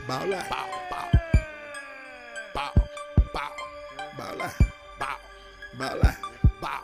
Ball out. Bow, bow. Bow, bow. Ball out. Bow, Ball out. bow.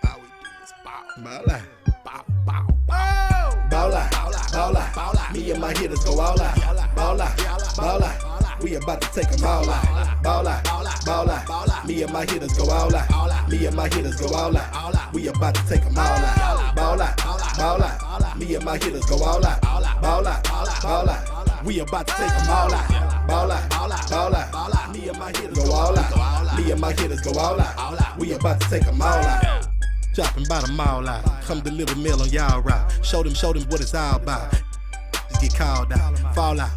All we do is bow. Ball out. Bow, bow, bow. Ball out. Ball out. Ball out. Me and my hitters go all out. Ball out. Ball out. We about to take them all out. Ball out. Ball out. Me and my hitters go all out. Me and my hitters go all out. We about to take them all out. Ball out. Ball out. Me and my hitters go all out. Ball out. Ball out. We about to take them all out. Ball out. Ball out. Me and my hitters go all out. Me and my hitters go all out. We about to take them all out. Dropping by the mall out. Come deliver mail on y'all route. Show them what it's all about. Just get called out. Fall out.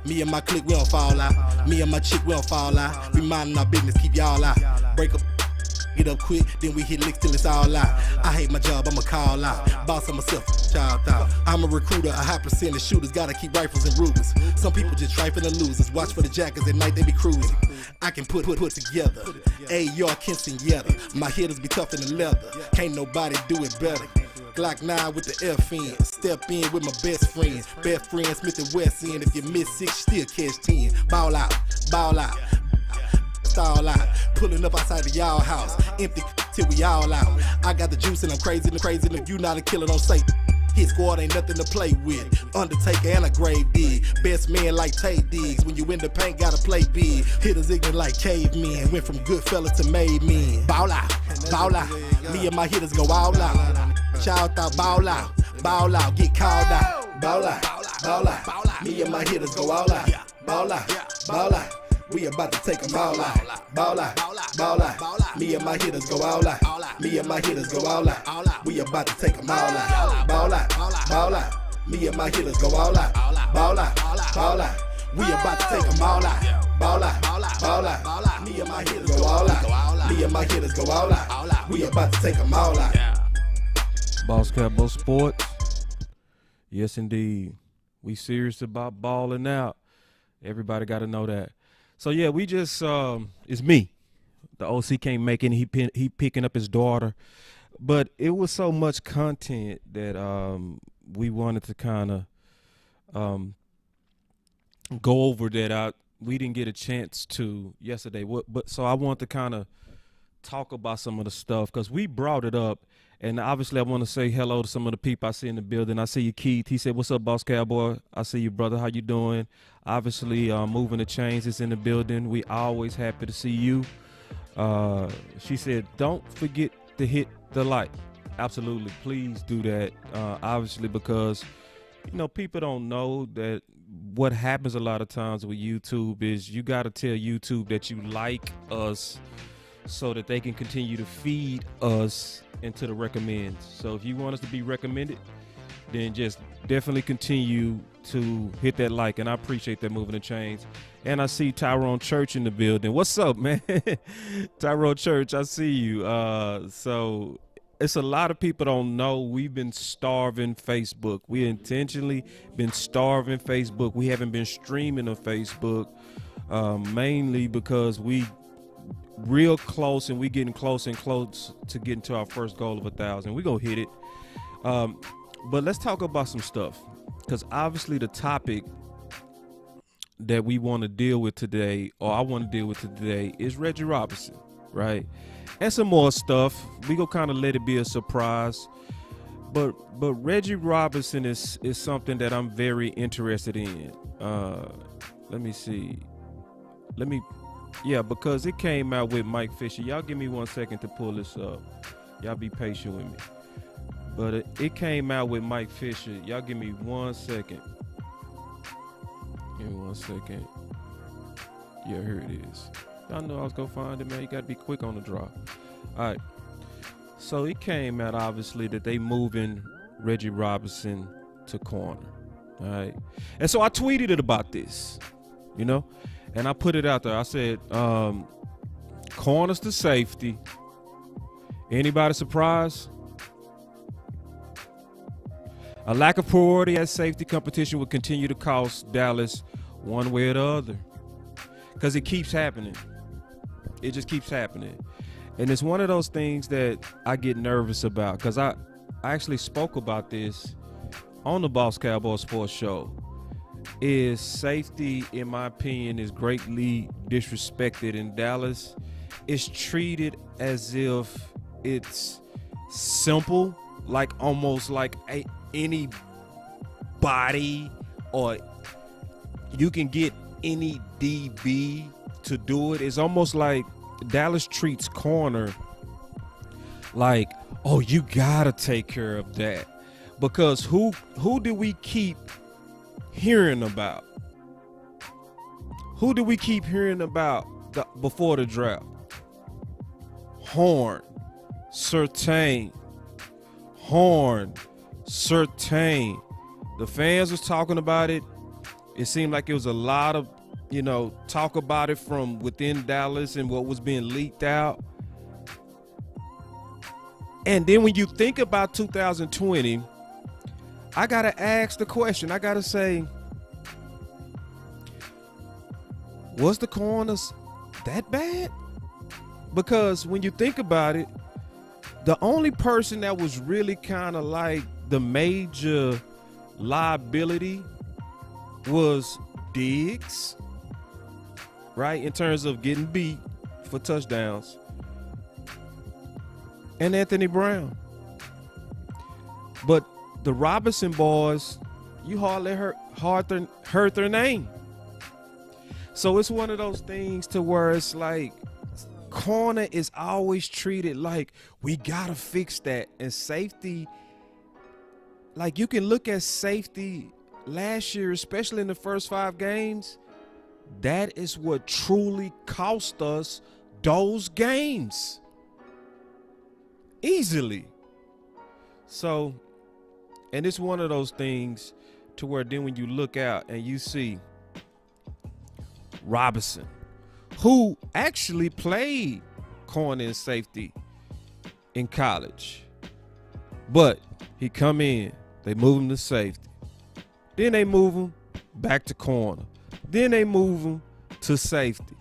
Me and my clique, we don't fall out. Me and my chick, we don't fall out. We minding our business, keep y'all out. Break up, get up quick, then we hit licks till it's all out. I hate my job, I'ma call out. Boss of myself, child out. I'm a recruiter, a high percentage shooters. Gotta keep rifles and Rugers. Some people just trifling and losers. Watch for the jackets at night, they be cruising. I can put together. A.R. Kinston Yetta. My hitters be tough in the leather. Can't nobody do it better. Glock 9 with the F in. Step in with my best friend. Best friend Smith and West End. If you miss 6, still catch 10. Ball out. Stall out. Pulling up outside the y'all house. Empty till we all out. I got the juice and I'm crazy. And if you not a killer, don't say. Hit squad ain't nothing to play with. Undertaker and a grave dig. Best man like Tay Diggs. When you in the paint, gotta play big. Hitters ignorant like cavemen. Went from good fellas to made men. Ball out. Me and my hitters go all out. Shout out, ball out, get called out. Ball out. Me and my hitters go all out. Ball out. We about to take them all out. Ball out. Me and my hitters go all out. Me and my hitters go all out. We about to take them all out. Ball out. Me and my hitters go all out. Ball out. We about to take them all out. Ball out. Me and my hitters go all out. Me and my hitters go all out. We about to take them all out. Boss Cowboy Sports. Yes, indeed. We serious about balling out. Everybody got to know that. So, yeah, we just it's me. The OC can't make it. He picking up his daughter. But it was so much content that we wanted to kind of go over that we didn't get a chance to yesterday. But so I want to kind of talk about some of the stuff because we brought it up. And obviously, I want to say hello to some of the people I see in the building. I see you, Keith. He said, "What's up, Boss Cowboy?" I see you, brother. How you doing? Obviously, Moving the Chains is in the building. We always happy to see you. She said, "Don't forget to hit the like." Absolutely. Please do that. Obviously, because, people don't know that what happens a lot of times with YouTube is you got to tell YouTube that you like us so that they can continue to feed us into the recommends. So if you want us to be recommended, then just definitely continue to hit that like, and I appreciate that, Moving the Chains. And I see Tyrone Church in the building. What's up, man? Tyrone Church, I see you. So it's a lot of people don't know we've been starving Facebook. We intentionally been starving Facebook. We haven't been streaming on Facebook, mainly because we real close, and we getting close and close to getting to our first goal of 1,000. We gonna hit it. But let's talk about some stuff, because obviously the topic that we want to deal with today, or I want to deal with today, is Reggie Robinson, right? And some more stuff. We gonna kind of let it be a surprise. But Reggie Robinson is something that I'm very interested in. Let me see. Yeah, because it came out with Mike Fisher. Y'all give me 1 second to pull this up. Y'all be patient with me. But it came out with Mike Fisher. Y'all give me 1 second. Give me 1 second. Yeah, here it is. Y'all know I was going to find it, man. You got to be quick on the draw. All right. So it came out, obviously, that they moving Reggie Robinson to corner. All right. And so I tweeted it about this, and I put it out there. I said, corners to safety. Anybody surprised? A lack of priority at safety competition will continue to cost Dallas one way or the other. Because it keeps happening. It just keeps happening. And it's one of those things that I get nervous about. Because I actually spoke about this on the Boss Cowboy Sports Show. is safety, in my opinion, is greatly disrespected in Dallas. It's treated as if it's simple, like almost like any body, or you can get any DB to do it. It's almost like Dallas treats corner like, oh, you gotta take care of that, because who do we keep hearing about? Who do we keep hearing about before the draft? Horn, Surtain. The fans was talking about it. It seemed like it was a lot of, talk about it from within Dallas and what was being leaked out. And then when you think about 2020, I got to ask the question. I got to say, was the corners that bad? Because when you think about it, the only person that was really kind of like the major liability was Diggs, right? In terms of getting beat for touchdowns, and Anthony Brown. But the Robinson boys, you hardly heard their name. So it's one of those things to where it's like corner is always treated like we gotta fix that. And safety, like you can look at safety last year, especially in the first 5 games, that is what truly cost us those games easily. So, and it's one of those things to where then when you look out and you see Robinson, who actually played corner and safety in college, but he come in, they move him to safety, then they move him back to corner, then they move him to safety.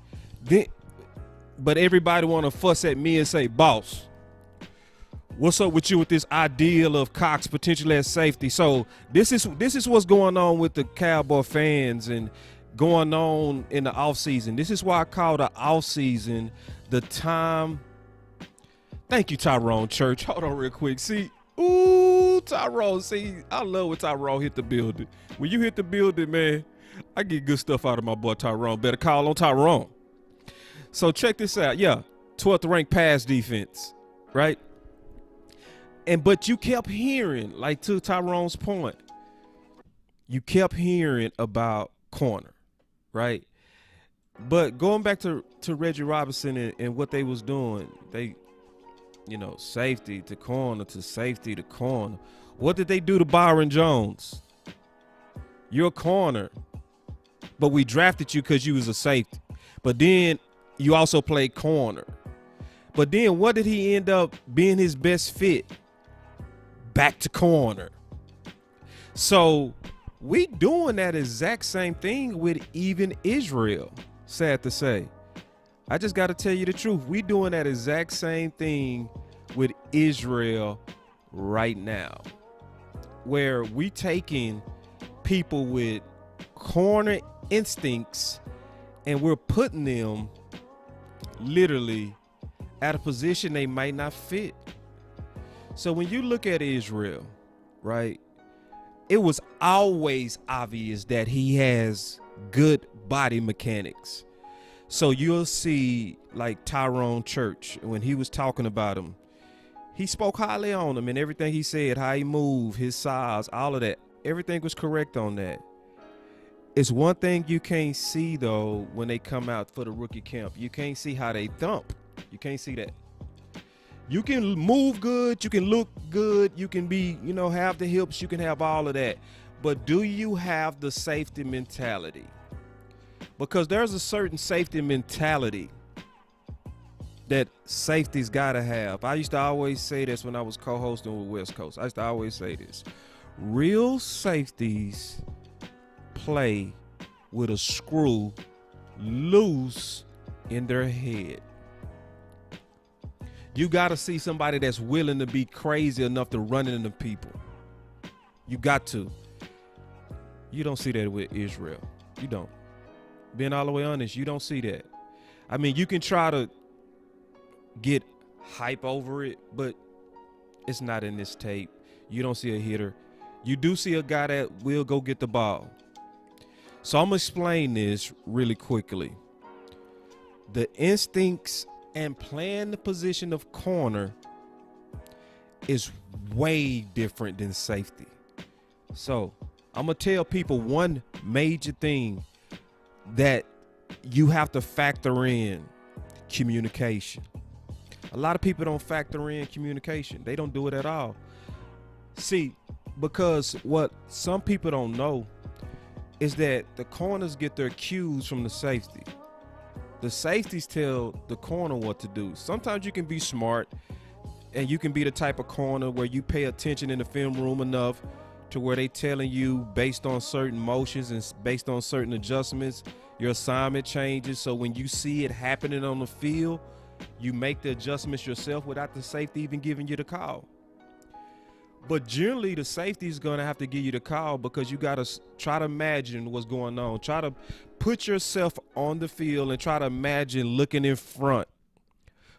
But everybody want to fuss at me and say, boss, what's up with you with this ideal of Cox potentially at safety? So this is what's going on with the Cowboy fans and going on in the offseason. This is why I call the offseason the time. Thank you, Tyrone Church. Hold on real quick. See, Tyrone. See, I love when Tyrone hit the building. When you hit the building, man, I get good stuff out of my boy Tyrone. Better call on Tyrone. So check this out. Yeah, 12th ranked pass defense, right? But you kept hearing, like to Tyrone's point, you kept hearing about corner, right? But going back to Reggie Robinson and what they was doing, they, safety to corner to safety to corner. What did they do to Byron Jones? You're a corner, but we drafted you because you was a safety. But then you also played corner. But then what did he end up being his best fit? Back to corner. So we doing that exact same thing with even Israel, sad to say. I just got to tell you the truth. We doing that exact same thing with Israel right now, where we taking people with corner instincts and we're putting them literally at a position they might not fit. So when you look at Israel, right, it was always obvious that he has good body mechanics. So you'll see like Tyrone Church, when he was talking about him, he spoke highly on him and everything he said, how he moved, his size, all of that. Everything was correct on that. It's one thing you can't see, though, when they come out for the rookie camp. You can't see how they thump. You can't see that. You can move good. You can look good. You can be, have the hips. You can have all of that. But do you have the safety mentality? Because there's a certain safety mentality that safety's got to have. I used to always say this when I was co-hosting with West Coast. I used to always say this. Real safeties play with a screw loose in their head. You got to see somebody that's willing to be crazy enough to run into people. You got to. You don't see that with Israel. You don't. Being all the way honest, you don't see that. I mean, you can try to get hype over it, but it's not in this tape. You don't see a hitter. You do see a guy that will go get the ball. So I'm going to explain this really quickly. The instincts and playing the position of corner is way different than safety. So I'm going to tell people one major thing that you have to factor in: communication. A lot of people don't factor in communication. They don't do it at all. See, because what some people don't know is that the corners get their cues from the safety. The safeties tell the corner what to do. Sometimes you can be smart and you can be the type of corner where you pay attention in the film room enough to where they telling you based on certain motions and based on certain adjustments, your assignment changes. So when you see it happening on the field, you make the adjustments yourself without the safety even giving you the call. But generally, the safety is going to have to give you the call because you got to try to imagine what's going on. Try to put yourself on the field and try to imagine looking in front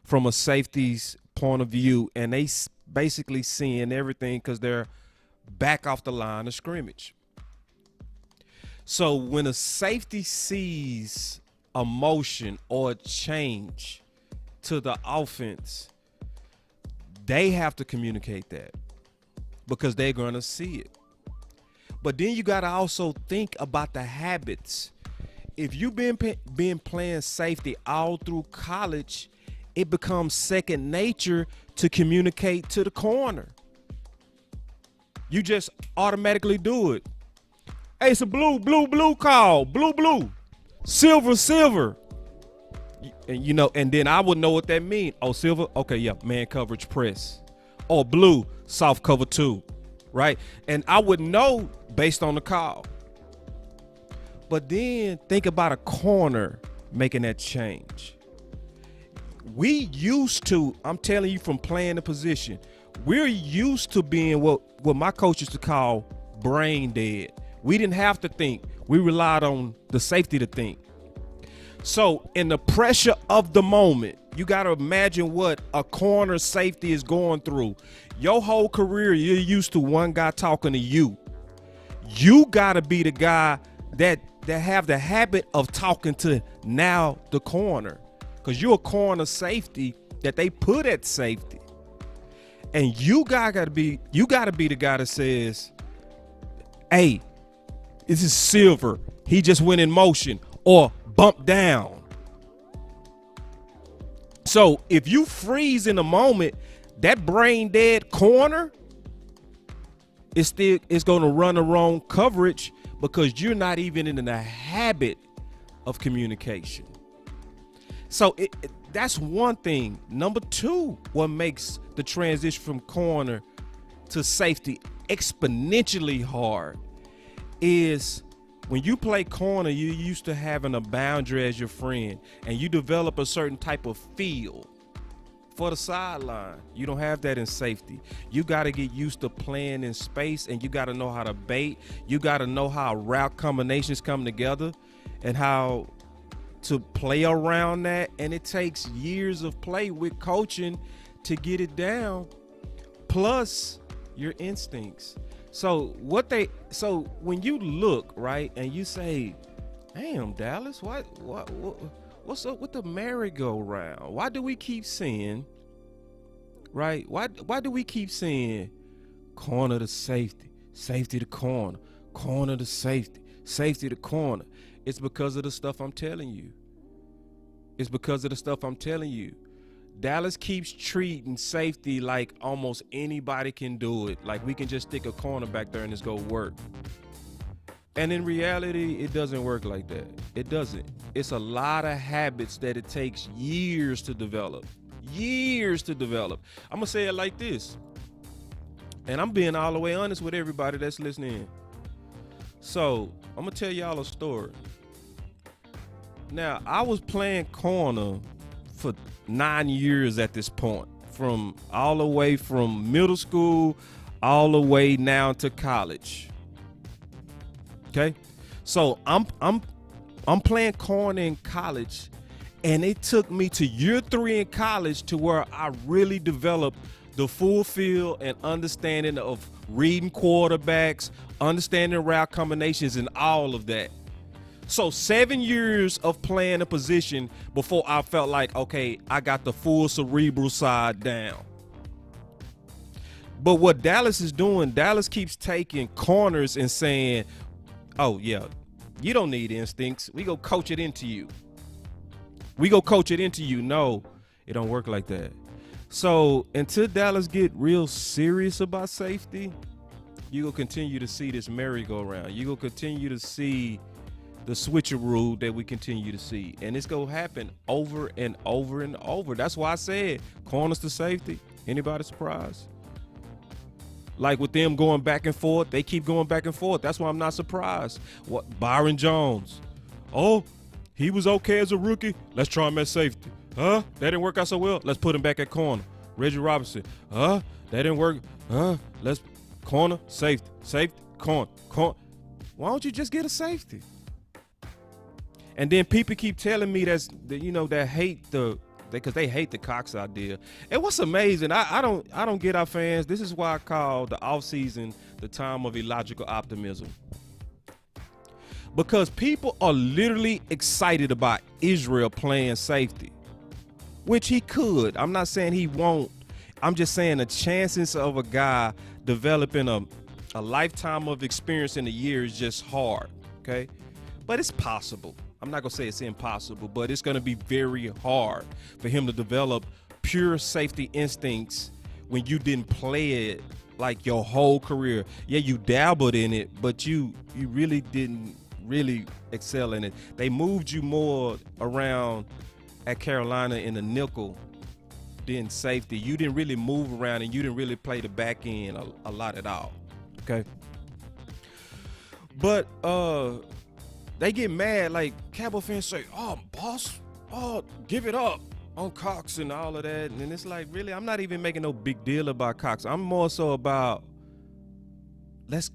from a safety's point of view, and they basically seeing everything because they're back off the line of scrimmage. So when a safety sees a motion or a change to the offense, they have to communicate that because they're going to see it. But then you got to also think about the habits. If you've been playing safety all through college, it becomes second nature to communicate to the corner. You just automatically do it. Hey, it's a blue call. Blue. Silver. And you know, and then I would know what that means. Oh, silver? Okay, yeah, man coverage press. Or blue, soft cover 2, right? And I would know based on the call. But then think about a corner making that change. We used to, I'm telling you from playing the position, we're used to being what my coach used to call brain dead. We didn't have to think. We relied on the safety to think. So in the pressure of the moment, you got to imagine what a corner safety is going through. Your whole career, you're used to one guy talking to you. You got to be the guy that have the habit of talking to now the corner, because you're a corner safety that they put at safety. And you got to be the guy that says, hey, this is silver. He just went in motion, or bump down. So if you freeze in a moment, that brain dead corner is going to run the wrong coverage because you're not even in the habit of communication. So that's one thing. Number two, what makes the transition from corner to safety exponentially hard is when you play corner, you're used to having a boundary as your friend, and you develop a certain type of feel for the sideline. You don't have that in safety. You got to get used to playing in space, and you got to know how to bait. You got to know how route combinations come together and how to play around that. And it takes years of play with coaching to get it down, plus your instincts. So when you look, right, and you say, damn, Dallas, what's up with the merry-go-round? Why do we keep saying, right? Why do we keep saying corner to safety, safety to corner, corner to safety, safety to corner? It's because of the stuff I'm telling you. It's because of the stuff I'm telling you. Dallas keeps treating safety like almost anybody can do it. Like we can just stick a corner back there and it's go work. And in reality, it doesn't work like that. It doesn't. It's a lot of habits that it takes years to develop. Years to develop. I'm going to say it like this. And I'm being all the way honest with everybody that's listening. So I'm going to tell y'all a story. Now, I was playing corner for 9 years at this point, from all the way from middle school all the way now to college. Okay, so I'm playing corner in college, and it took me to year 3 in college to where I really developed the full feel and understanding of reading quarterbacks, understanding route combinations, and all of that. So 7 years of playing a position before I felt like, okay, I got the full cerebral side down. But what Dallas is doing, Dallas keeps taking corners and saying, oh, yeah, you don't need instincts. We go coach it into you. No, it don't work like that. So until Dallas get real serious about safety, you will continue to see this merry-go-round. You will continue to see the switcheroo that we continue to see. And it's going to happen over and over and over. That's why I said corners to safety. Anybody surprised? Like with them going back and forth, they keep going back and forth. That's why I'm not surprised. What Byron Jones? Oh, he was okay as a rookie. Let's try him at safety. That didn't work out so well. Let's put him back at corner. Reggie Robinson. That didn't work. Let's corner, safety, corner. Why don't you just get a safety? And then people keep telling me that hate because they hate the Cox idea. And what's amazing, I don't get our fans. This is why I call the offseason the time of illogical optimism. Because people are literally excited about Israel playing safety, which he could. I'm not saying he won't. I'm just saying the chances of a guy developing a lifetime of experience in a year is just hard, okay? But it's possible. I'm not going to say it's impossible, but it's going to be very hard for him to develop pure safety instincts when you didn't play it like your whole career. Yeah, you dabbled in it, but you really didn't really excel in it. They moved you more around at Carolina in the nickel than safety. You didn't really move around, and you didn't really play the back end a lot at all, okay? But they get mad, like Cowboy fans say, oh, boss, give it up on Cox and all of that. And it's like, really, I'm not even making no big deal about Cox. I'm more so about let's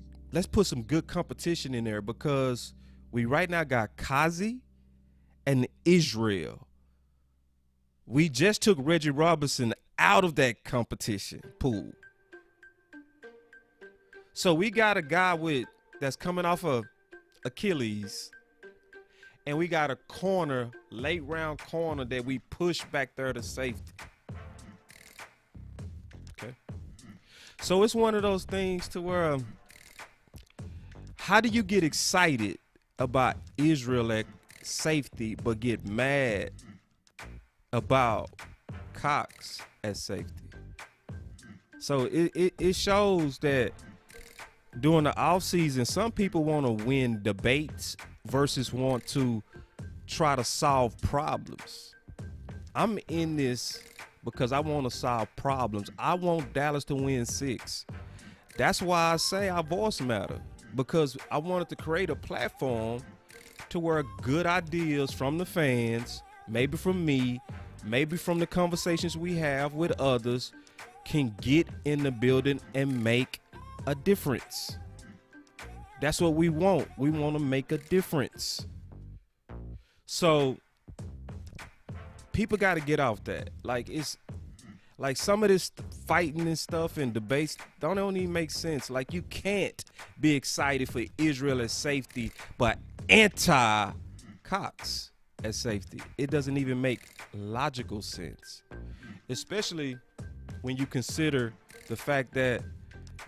put some good competition in there, because we right now got Kazi and Israel. We just took Reggie Robinson out of that competition pool. So we got a guy that's coming off of Achilles, and we got a corner, late round corner that we push back there to safety. Okay. So it's one of those things to where, how do you get excited about Israel at safety but get mad about Cox at safety? So it shows that during the offseason, some people want to win debates versus want to try to solve problems. I'm in this because I want to solve problems. I want Dallas to win 6. That's why I say our voice matter, because I wanted to create a platform to where good ideas from the fans, maybe from me, maybe from the conversations we have with others, can get in the building and make a difference. That's what we want. We want to make a difference. So people got to get off that. Like, it's like some of this fighting and stuff and debates don't even make sense. Like, you can't be excited for Israel as safety but anti-Cox as safety. It doesn't even make logical sense, especially when you consider the fact that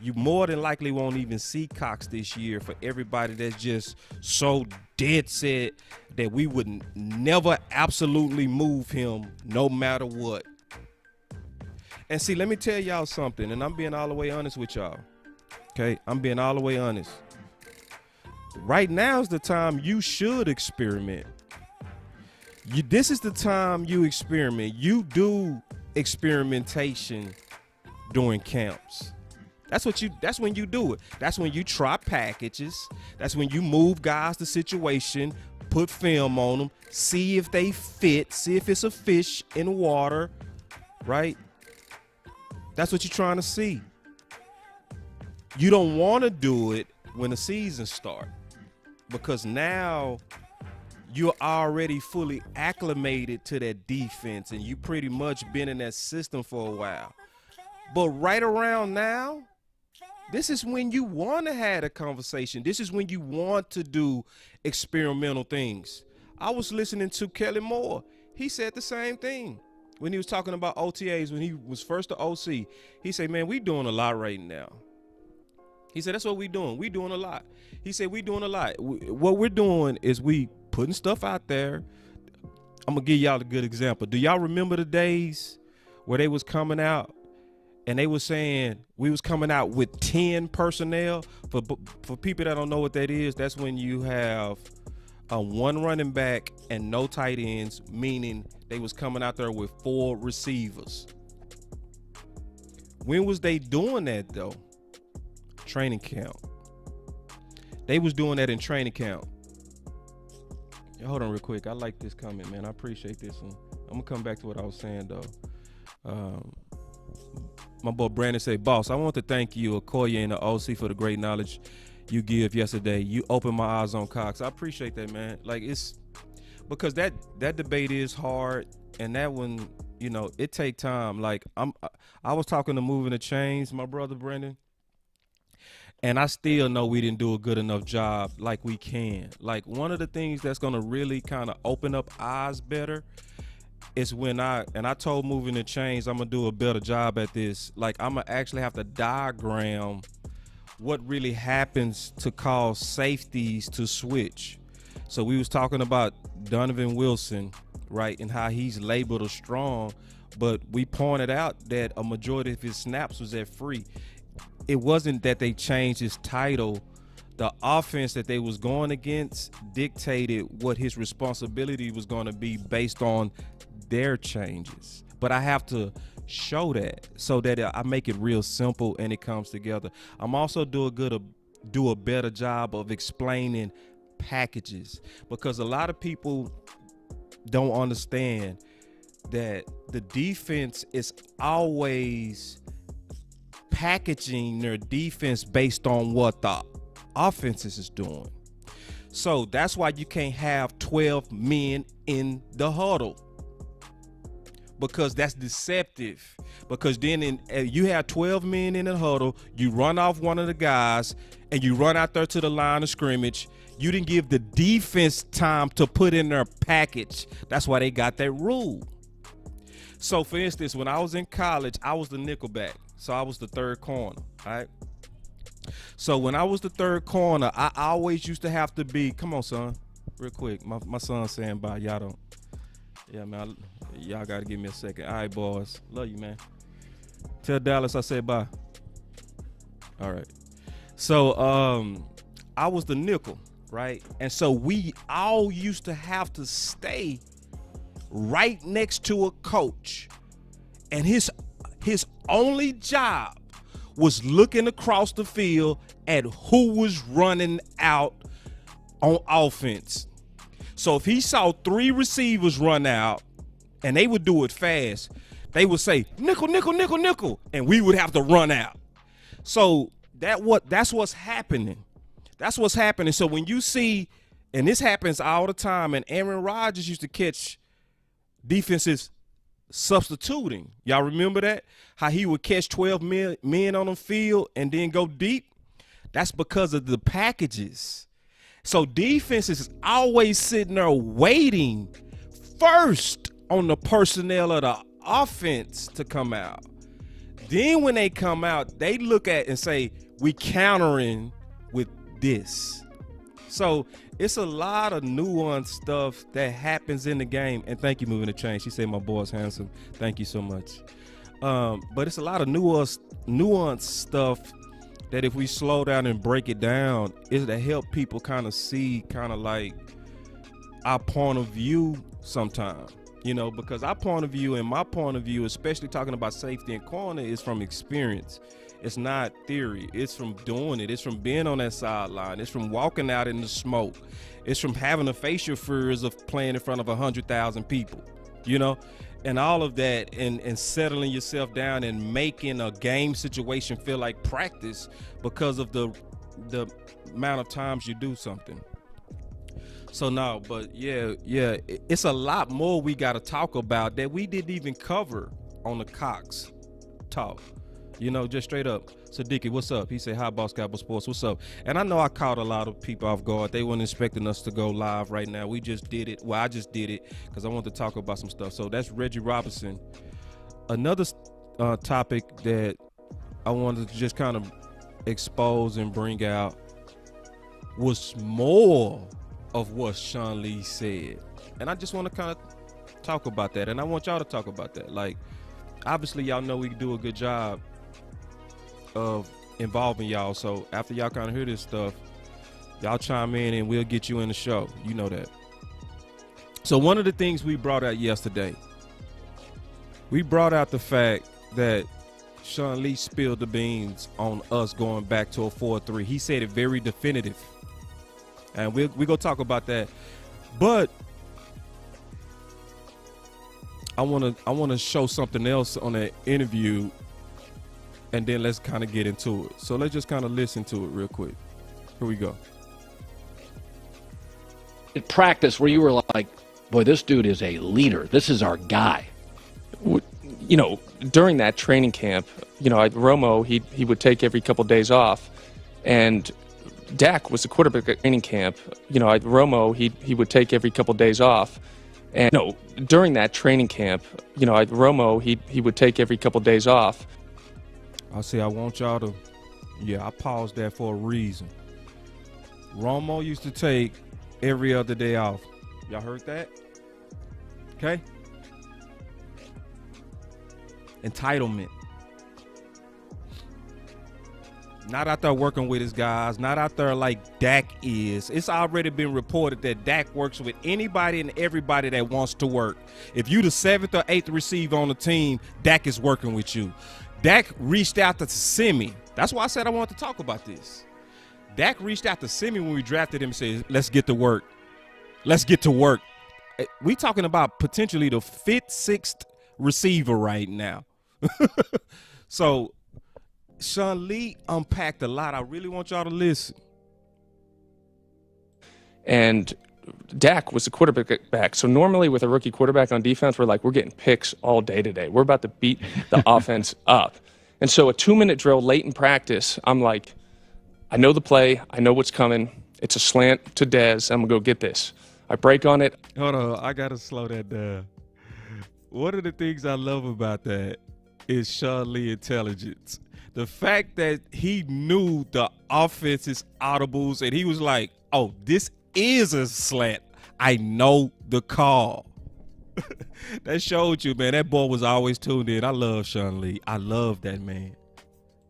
you more than likely won't even see Cox this year, for everybody that's just so dead set that we would never absolutely move him no matter what. And see, let me tell y'all something, and I'm being all the way honest with y'all. Okay, I'm being all the way honest. Right now is the time you should experiment. This is the time you experiment. You do experimentation during camps. That's when you do it. That's when you try packages. That's when you move guys to situation, put film on them, see if they fit, see if it's a fish in water, right? That's what you're trying to see. You don't want to do it when the season starts. because now you're already fully acclimated to that defense and you pretty much been in that system for a while. But right around now, this is when you want to have a conversation. This is when you want to do experimental things. I was listening to Kelly Moore. He said the same thing when he was talking about OTAs when he was first the OC. He said, man, we doing a lot right now. He said, that's what we doing. We doing a lot. He said, we doing a lot. What we're doing is we putting stuff out there. I'm going to give y'all a good example. Do y'all remember the days where they was coming out and they was saying we was coming out with 10 personnel? For people that don't know what that is, that's when you have one running back and no tight ends, meaning they was coming out there with 4 receivers. When was they doing that, though? Training camp. They was doing that in training camp. Hold on real quick. I like this comment, man. I appreciate this one. I'm going to come back to what I was saying, though. My boy Brandon said, boss, I want to thank you, Okoye and the OC, for the great knowledge you give yesterday. You opened my eyes on Cox. I appreciate that, man. Like, it's because that debate is hard, and that one, you know, it take time. Like, I was talking to Moving the Chains, my brother Brandon, and I still know we didn't do a good enough job like we can. Like, one of the things that's going to really kind of open up eyes better is when I told Moving the Chains I'm going to do a better job at this. Like, I'm going to actually have to diagram what really happens to cause safeties to switch. So we was talking about Donovan Wilson, right, and how he's labeled a strong, but we pointed out that a majority of his snaps was at free. It wasn't that they changed his title. The offense that they was going against dictated what his responsibility was going to be based on their changes. But I have to show that so that I make it real simple and it comes together. I'm also do a better job of explaining packages, because a lot of people don't understand that the defense is always packaging their defense based on what the offense is doing. So that's why you can't have 12 men in the huddle, because that's deceptive. Because then you have 12 men in the huddle, you run off one of the guys, and you run out there to the line of scrimmage. You didn't give the defense time to put in their package. That's why they got that rule. So, for instance, when I was in college, I was the nickelback. So I was the third corner, all right? So when I was the third corner, I always used to have to be, come on, son, real quick. My son's saying bye. Y'all don't. Yeah, man, y'all got to give me a second. All right, boys. Love you, man. Tell Dallas I said bye. All right. So I was the nickel, right? And so we all used to have to stay right next to a coach. And his only job was looking across the field at who was running out on offense. So if he saw 3 receivers run out, and they would do it fast, they would say, nickel, nickel, nickel, nickel, and we would have to run out. So that's what's happening. That's what's happening. So when you see, and this happens all the time, and Aaron Rodgers used to catch defenses substituting. Y'all remember that? How he would catch 12 men on the field and then go deep? That's because of the packages. So defense is always sitting there waiting first on the personnel of the offense to come out. Then when they come out, they look at and say, we countering with this. So it's a lot of nuanced stuff that happens in the game. And thank you, Moving the Chain. She said my boy's handsome. Thank you so much. But it's a lot of nuanced stuff that if we slow down and break it down, is to help people kind of see kind of like our point of view sometimes. You know, because our point of view and my point of view, especially talking about safety and corner, is from experience. It's not theory. It's from doing it. It's from being on that sideline. It's from walking out in the smoke. It's from having the facial fears of playing in front of 100,000 people, you know, and all of that, and settling yourself down and making a game situation feel like practice because of the amount of times you do something. So no, but yeah, it's a lot more we got to talk about that we didn't even cover on the Cox talk. You know, just straight up. So Dickie, what's up? He said, hi, Boss Cowboy Sports. What's up? And I know I caught a lot of people off guard. They weren't expecting us to go live right now. We just did it. Well, I just did it because I wanted to talk about some stuff. So that's Reggie Robinson. Another topic that I wanted to just kind of expose and bring out was more of what Sean Lee said. And I just want to kind of talk about that. And I want y'all to talk about that. Like, obviously, y'all know we do a good job of involving y'all. So after y'all kind of hear this stuff, y'all chime in and we'll get you in the show. You know that. So one of the things we brought out yesterday, we brought out the fact that Sean Lee spilled the beans on us going back to a 4-3. He said it very definitive. And we're going to talk about that. But I want to show something else on that interview, and then let's kind of get into it. So let's just kind of listen to it real quick. Here we go. In practice, where you were like, boy, this dude is a leader. This is our guy. You know, during that training camp, you know, Romo, he would take every couple days off, and Dak was the quarterback at training camp. You know, Romo, he would take every couple days off, and during that training camp, you know, Romo, he would take every couple days off. I say I want y'all to, I paused that for a reason. Romo used to take every other day off. Y'all heard that? Okay. Entitlement. Not out there working with his guys, not out there like Dak is. It's already been reported that Dak works with anybody and everybody that wants to work. If you the 7th or 8th receiver on the team, Dak is working with you. Dak reached out to Simi. That's why I said I wanted to talk about this. Dak reached out to Simi when we drafted him and said, let's get to work. Let's get to work. We talking about potentially the 5th, 6th receiver right now. So Sean Lee unpacked a lot. I really want y'all to listen. And Dak was the quarterback. So normally with a rookie quarterback on defense, we're getting picks all day today. We're about to beat the offense up. And so a 2-minute drill late in practice, I'm like, I know the play. I know what's coming. It's a slant to Dez. I'm going to go get this. I break on it. Hold on. I got to slow that down. One of the things I love about that is Sean Lee intelligence. The fact that he knew the offense's audibles and he was like, oh, this is a slant. I know the call. That showed you, man. That boy was always tuned in. I love Sean Lee. I love that man.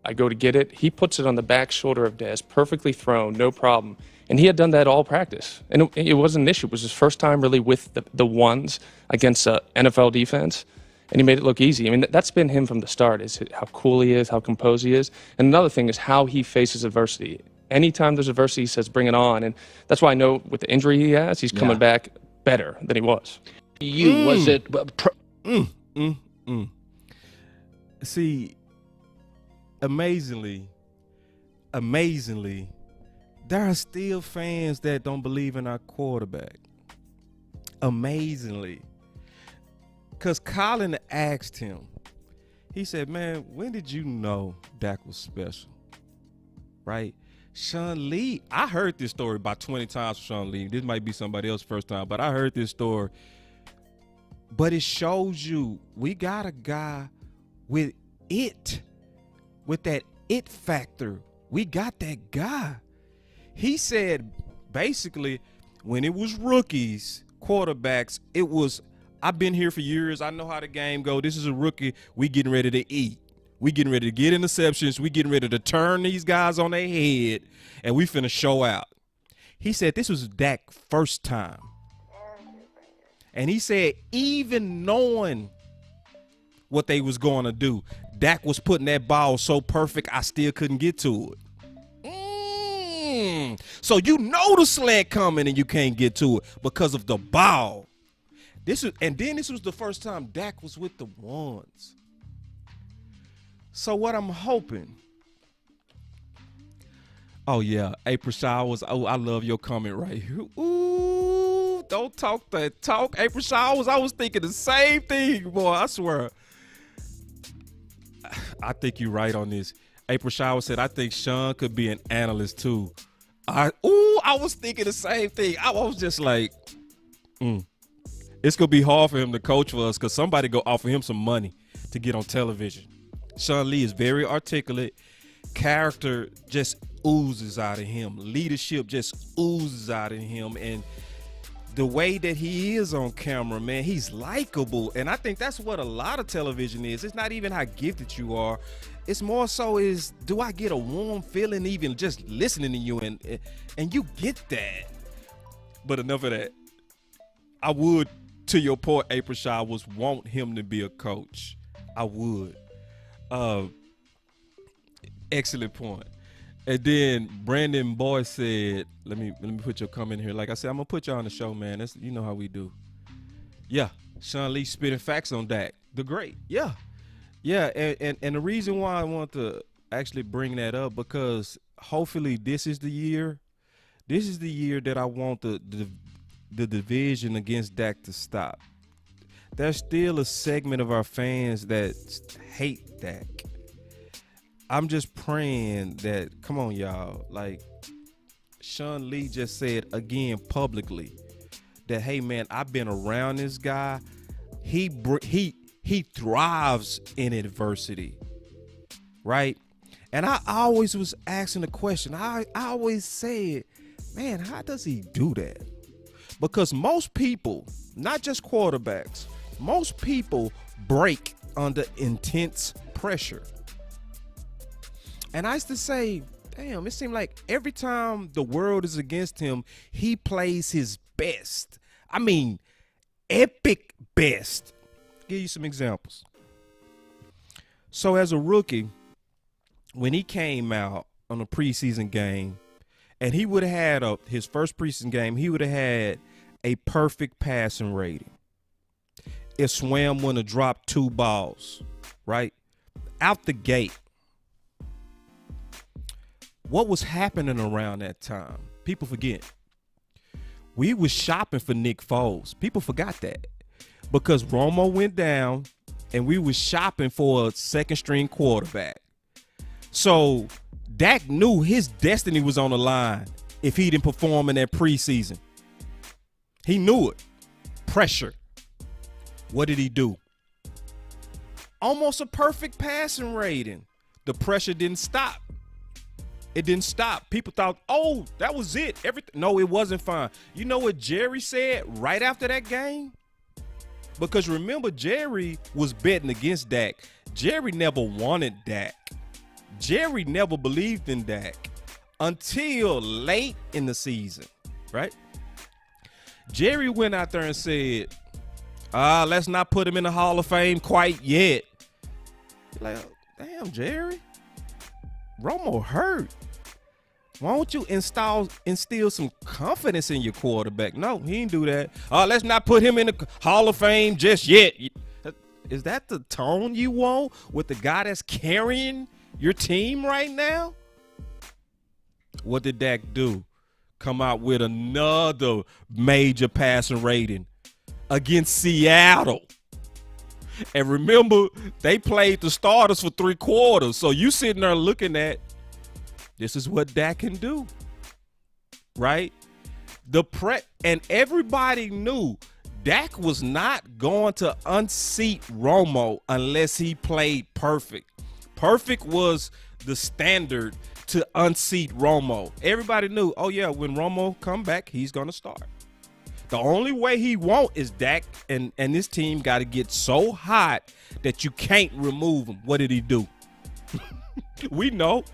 I go to get it. He puts it on the back shoulder of Dez, perfectly thrown, no problem. And he had done that all practice. And it wasn't an issue. It was his first time really with the ones against an NFL defense. And he made it look easy. I mean, that's been him from the start, is how cool he is, how composed he is. And another thing is how he faces adversity. Anytime there's adversity, he says, bring it on. And that's why I know with the injury he has, he's coming back better than he was. Was it... See, amazingly, there are still fans that don't believe in our quarterback. Amazingly. Because Colin asked him, he said, man, when did you know Dak was special? Right? Sean Lee, I heard this story about 20 times from Sean Lee. This might be somebody else's first time, but I heard this story. But it shows you we got a guy with that it factor. We got that guy. He said, basically, when it was rookies, quarterbacks, it was, I've been here for years. I know how the game go. This is a rookie. We getting ready to eat. We getting ready to get interceptions. We getting ready to turn these guys on their head, and we finna show out. He said this was Dak's first time. And he said even knowing what they was going to do, Dak was putting that ball so perfect I still couldn't get to it. So you know the slant coming and you can't get to it because of the ball. This was the first time Dak was with the ones. So what I'm hoping. Oh yeah, April Showers. Oh, I love your comment right here. Ooh. Don't talk that talk. April Showers, I was thinking the same thing, boy. I swear. I think you're right on this. April Showers said, I think Sean could be an analyst too. I was thinking the same thing. I was just like, it's going to be hard for him to coach for us because somebody go offer him some money to get on television. Sean Lee is very articulate. Character just oozes out of him. Leadership just oozes out of him. And the way that he is on camera, man, he's likable. And I think that's what a lot of television is. It's not even how gifted you are. It's more so is, do I get a warm feeling even just listening to you? And you get that. But enough of that. I would, to your point, April Showers, want him to be a coach. I would. Excellent point. And then Brandon Boy said, let me put your comment here. Like I said, I'm gonna put you on the show, man. That's, you know how we do. Yeah, Sean Lee spitting facts on Dak, the great. Yeah. And the reason why I want to actually bring that up, because hopefully this is the year that I want the division against Dak to stop. There's still a segment of our fans that hate Dak. I'm just praying that, come on, y'all, like Sean Lee just said again publicly that, hey, man, I've been around this guy. He thrives in adversity, right? And I always was asking the question. I always said, man, how does he do that? Because most people, not just quarterbacks, most people break under intense pressure. And I used to say, damn, it seemed like every time the world is against him, he plays his best. I mean, epic best. Give you some examples. So as a rookie, when he came out on a preseason game, and he would have had his first preseason game, he would have had a perfect passing rating. If Swam wouldn't have dropped 2 balls, right? Out the gate. What was happening around that time? People forget. We was shopping for Nick Foles. People forgot that. Because Romo went down and we was shopping for a second-string quarterback. So Dak knew his destiny was on the line if he didn't perform in that preseason. He knew it. Pressure. What did he do? Almost a perfect passing rating. The pressure didn't stop. It didn't stop. People thought, oh, that was it. Everything. No, it wasn't fine. You know what Jerry said right after that game? Because remember, Jerry was betting against Dak. Jerry never wanted Dak. Jerry never believed in Dak until late in the season, right? Jerry went out there and said, let's not put him in the Hall of Fame quite yet. Like, damn, Jerry. Romo hurt. Why don't you instill some confidence in your quarterback? No, he didn't do that. Let's not put him in the Hall of Fame just yet. Is that the tone you want with the guy that's carrying your team right now? What did Dak do? Come out with another major passing rating against Seattle. And remember, they played the starters for 3 quarters. So you sitting there looking at, this is what Dak can do, right? And everybody knew Dak was not going to unseat Romo unless he played perfect. Perfect was the standard to unseat Romo. Everybody knew, oh yeah, when Romo come back, he's going to start. The only way he won't is Dak and this team got to get so hot that you can't remove him. What did he do? We know.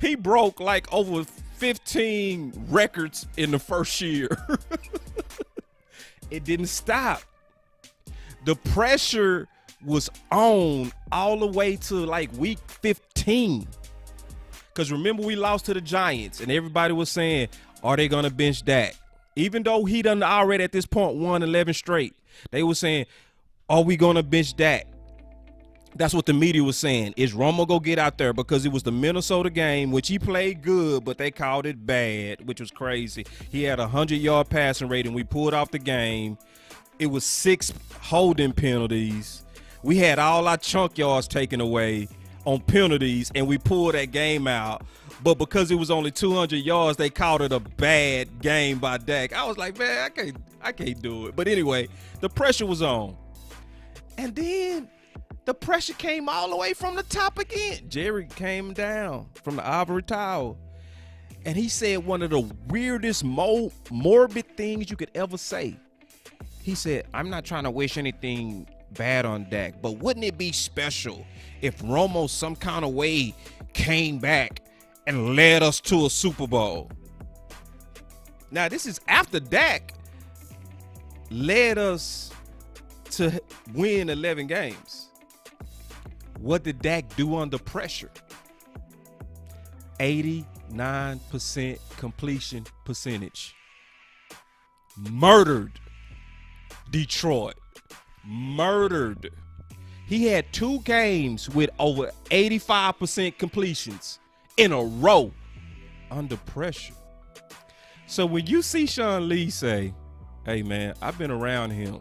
He broke like over 15 records in the first year. It didn't stop. The pressure was on all the way to like week 15. Because remember, we lost to the Giants and everybody was saying, are they going to bench Dak? Even though he done already at this point won 11 straight. They were saying, are we going to bench Dak? That's what the media was saying. Is Romo go get out there? Because it was the Minnesota game, which he played good, but they called it bad, which was crazy. He had a 100-yard passing rate, and we pulled off the game. It was 6 holding penalties. We had all our chunk yards taken away on penalties, and we pulled that game out. But because it was only 200 yards, they called it a bad game by Dak. I was like, man, I can't do it. But anyway, the pressure was on. And then the pressure came all the way from the top again. Jerry came down from the ivory tower, and he said one of the weirdest, morbid things you could ever say. He said, I'm not trying to wish anything bad on Dak, but wouldn't it be special if Romo some kind of way came back and led us to a Super Bowl? Now, this is after Dak led us to win 11 games. What did Dak do under pressure? 89% completion percentage. Murdered Detroit. Murdered. He had 2 games with over 85% completions in a row under pressure. So when you see Sean Lee say, hey man, I've been around him,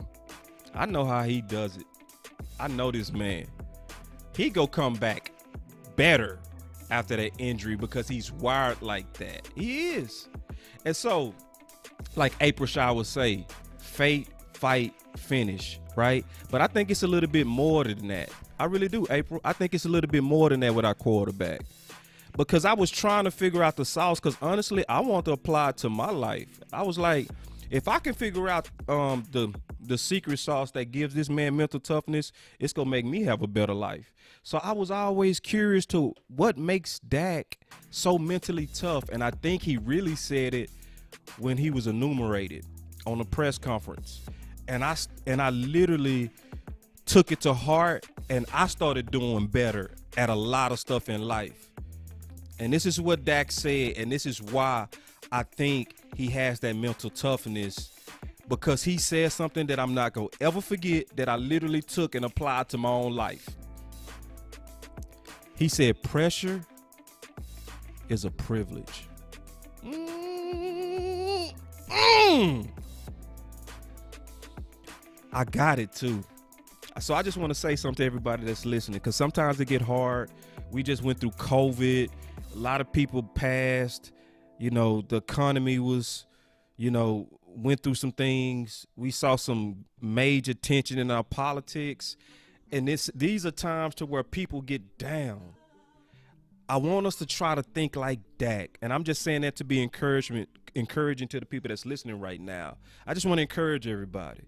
I know how he does it. I know this man. He go come back better after that injury because he's wired like that. He is. And so, like April Shaw would say, fate, fight, finish, right? But I think it's a little bit more than that. I really do, April. I think it's a little bit more than that with our quarterback. Because I was trying to figure out the sauce, because honestly, I want to apply it to my life. I was like, if I can figure out the secret sauce that gives this man mental toughness, it's going to make me have a better life. So I was always curious to what makes Dak so mentally tough. And I think he really said it when he was enumerated on a press conference. And I literally took it to heart, and I started doing better at a lot of stuff in life. And this is what Dak said, and this is why I think he has that mental toughness, because he said something that I'm not going to ever forget, that I literally took and applied to my own life. He said, pressure is a privilege. I got it too. So I just want to say something to everybody that's listening, because sometimes it get hard. We just went through COVID. A lot of people passed. You know, the economy was, went through some things. We saw some major tension in our politics. And these are times to where people get down. I want us to try to think like Dak. And I'm just saying that to be encouraging to the people that's listening right now. I just want to encourage everybody.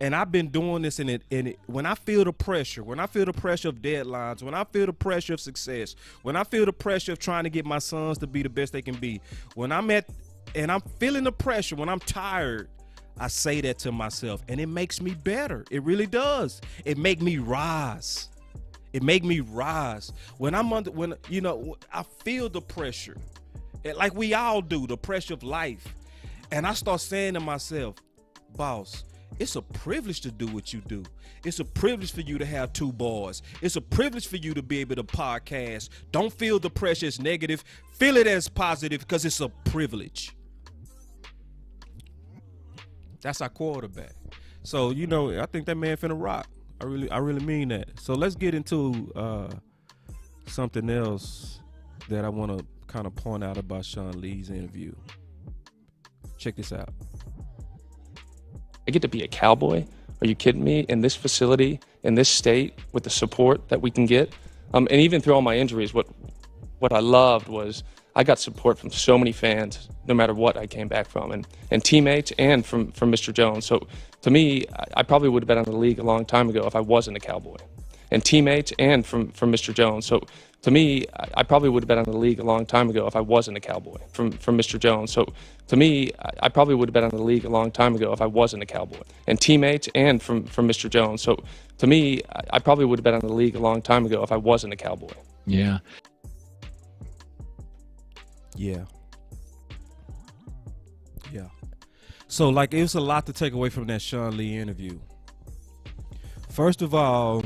And I've been doing this in it. When I feel the pressure of deadlines, when I feel the pressure of success, when I feel the pressure of trying to get my sons to be the best they can be, when I'm feeling the pressure, when I'm tired, I say that to myself, and it makes me better. It really does. It make me rise. When I feel the pressure, like we all do, the pressure of life, and I start saying to myself, boss, it's a privilege to do what you do. It's a privilege for you to have 2 boys. It's a privilege for you to be able to podcast. Don't feel the pressure as negative. Feel it as positive, because it's a privilege. That's our quarterback. So, I think that man finna rock. I really mean that. So let's get into something else that I want to kind of point out about Sean Lee's interview. Check this out. I get to be a Cowboy. Are you kidding me? In this facility, in this state, with the support that we can get. And even through all my injuries, what I loved was I got support from so many fans, no matter what I came back from, and teammates, and from Mr. Jones. So to me, I probably would have been out of the league a long time ago if I wasn't a Cowboy. And teammates, and from Mr. Jones. So to me, I probably would have been out of the league a long time ago if I wasn't a Cowboy. From Mr. Jones. So to me, I probably would have been out of the league a long time ago if I wasn't a Cowboy. And teammates, and from Mr. Jones. So to me, I probably would have been out of the league a long time ago if I wasn't a Cowboy. Yeah. So, it was a lot to take away from that Sean Lee interview. First of all,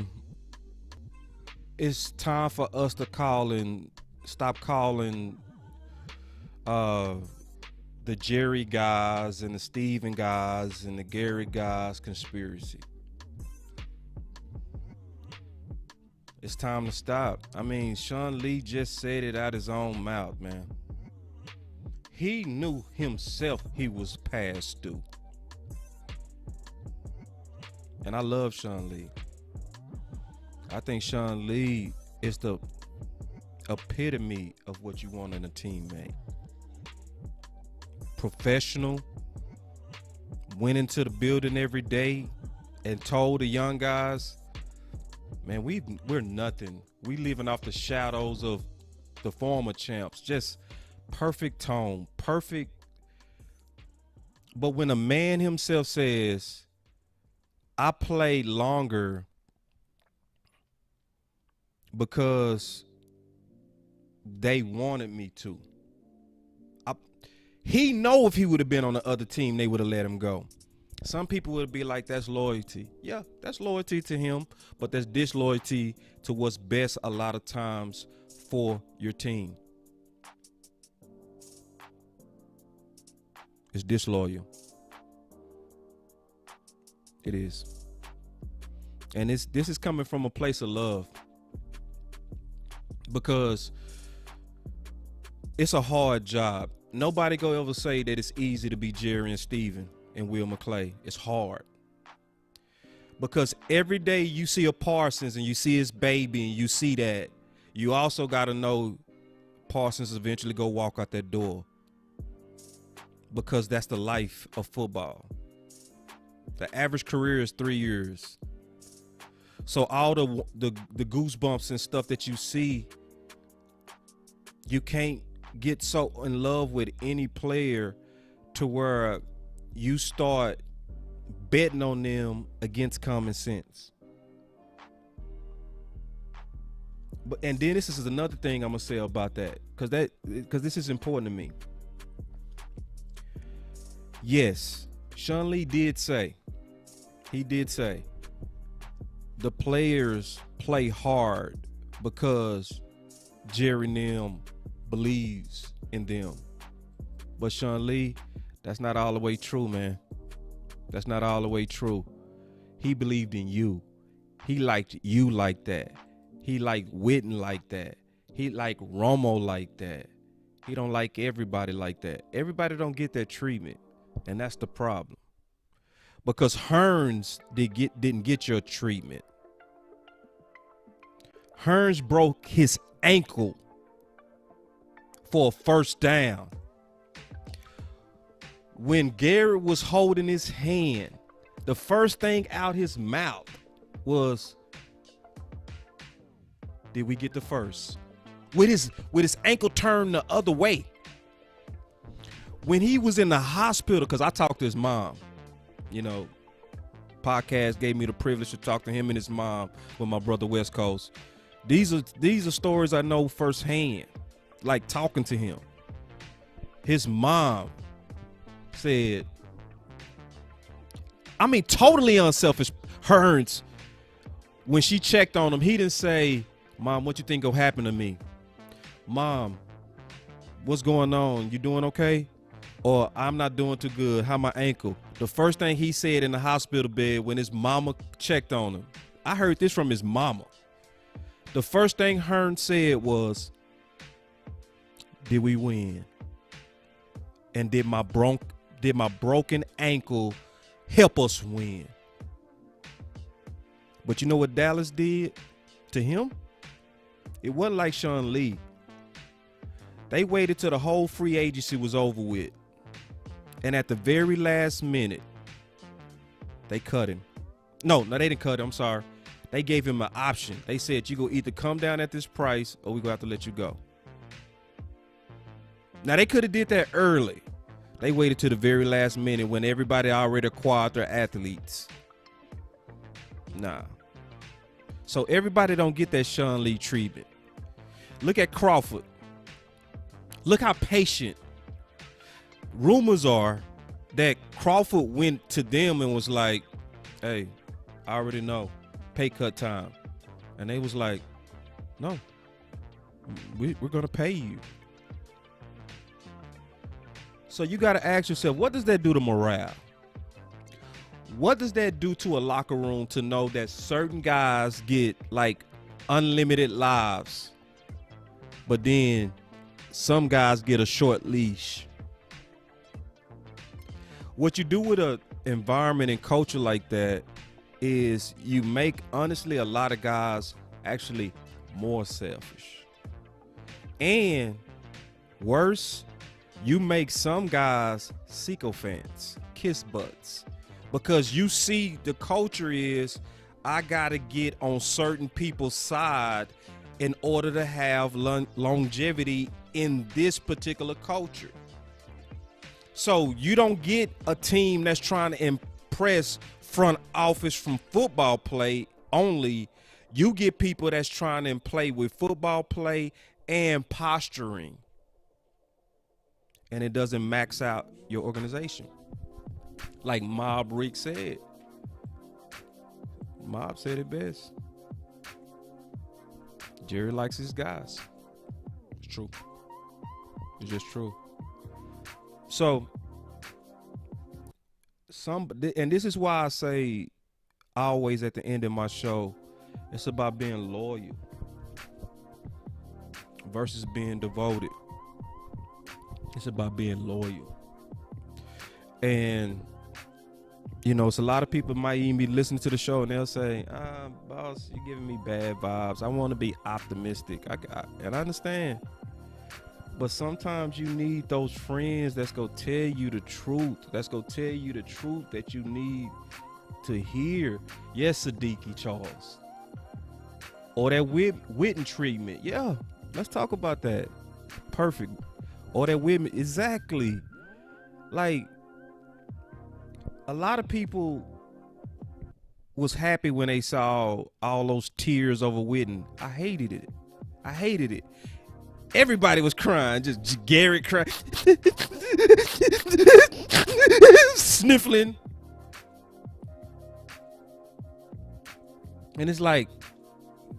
it's time for us to stop calling the Jerry guys and the Steven guys and the Gary guys conspiracy. It's time to stop. I mean, Sean Lee just said it out his own mouth, man. He knew himself he was past due. And I love Sean Lee. I think Sean Lee is the epitome of what you want in a teammate. Professional, went into the building every day and told the young guys, man, we're nothing. We living off the shadows of the former champs. Just perfect tone, perfect. But when a man himself says, I played longer because they wanted me to. He know if he would have been on the other team, they would have let him go. Some people would be like, that's loyalty. Yeah, that's loyalty to him, but that's disloyalty to what's best a lot of times for your team. It's disloyal. It is. And this is coming from a place of love. Because it's a hard job. Nobody go ever say that it's easy to be Jerry and Steven and Will McClay. It's hard. Because every day you see a Parsons and you see his baby and you see that, you also got to know Parsons eventually go walk out that door. Because that's the life of football. The average career is 3 years. So all the goosebumps and stuff that you see, you can't get so in love with any player to where you start betting on them against common sense. And then this is another thing I'm gonna say about that, because this is important to me. Yes, Sean Lee did say the players play hard because Jerry and them believes in them. But Sean Lee, that's not all the way true, man. That's not all the way true. He believed in you. He liked you like that. He liked Witten like that. He liked Romo like that. He don't like everybody like that. Everybody don't get that treatment, and that's the problem. Because Hearns didn't get your treatment. Hearns broke his ankle for a first down. When Garrett was holding his hand, the first thing out his mouth was, did we get the first? With his ankle turned the other way. When he was in the hospital, because I talked to his mom, podcast gave me the privilege to talk to him and his mom with my brother West Coast. These are stories I know firsthand. Like talking to him. His mom said, totally unselfish. Hearns, when she checked on him, he didn't say, Mom, what you think will happen to me? Mom, what's going on? You doing okay? Or I'm not doing too good. How my ankle? The first thing he said in the hospital bed when his mama checked on him, I heard this from his mama. The first thing Hearns said was, did we win? And did my broken ankle help us win? But you know what Dallas did to him? It wasn't like Sean Lee. They waited till the whole free agency was over with. And at the very last minute, they cut him. No, they didn't cut him. I'm sorry. They gave him an option. They said, you go either come down at this price or we're going to have to let you go. Now, they could have did that early. They waited to the very last minute when everybody already acquired their athletes. Nah. So everybody don't get that Sean Lee treatment. Look at Crawford. Look how patient. Rumors are that Crawford went to them and was like, hey, I already know. pay cut time. And they was like, no, we're going to pay you. So you got to ask yourself, what does that do to morale? What does that do to a locker room to know that certain guys get like unlimited lives, but then some guys get a short leash? What you do with an environment and culture like that is you make, honestly, a lot of guys actually more selfish. And worse, you make some guys sycophants, kiss butts, because you see the culture is, I got to get on certain people's side in order to have longevity in this particular culture. So you don't get a team that's trying to impress front office from football play only. You get people that's trying to play with football play and posturing. And it doesn't max out your organization. Like Mob Rick said. Mob said it best. Jerry likes his guys. It's true. It's just true. So, and this is why I say always at the end of my show, it's about being loyal versus being devoted. It's about being loyal. And, you know, it's a lot of people might even be listening to the show and they'll say, boss, you're giving me bad vibes. I want to be optimistic. And I understand. But sometimes you need those friends that's going to tell you the truth. That's going to tell you the truth that you need to hear. Yes, Siddiqui Charles. Or that Witten treatment. Yeah, let's talk about that. Perfect. Or that Witten. Exactly. Like, a lot of people was happy when they saw all those tears over Witten. I hated it. I hated it. Everybody was crying, just Garrett crying, sniffling. And it's like,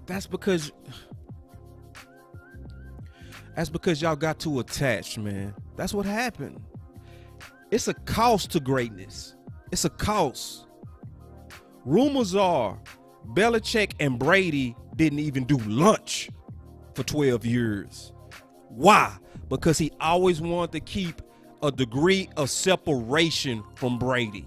that's because y'all got too attached, man. That's what happened. It's a cost to greatness. It's a cost. Rumors are Belichick and Brady didn't even do lunch for 12 years. Why? Because he always wanted to keep a degree of separation from Brady.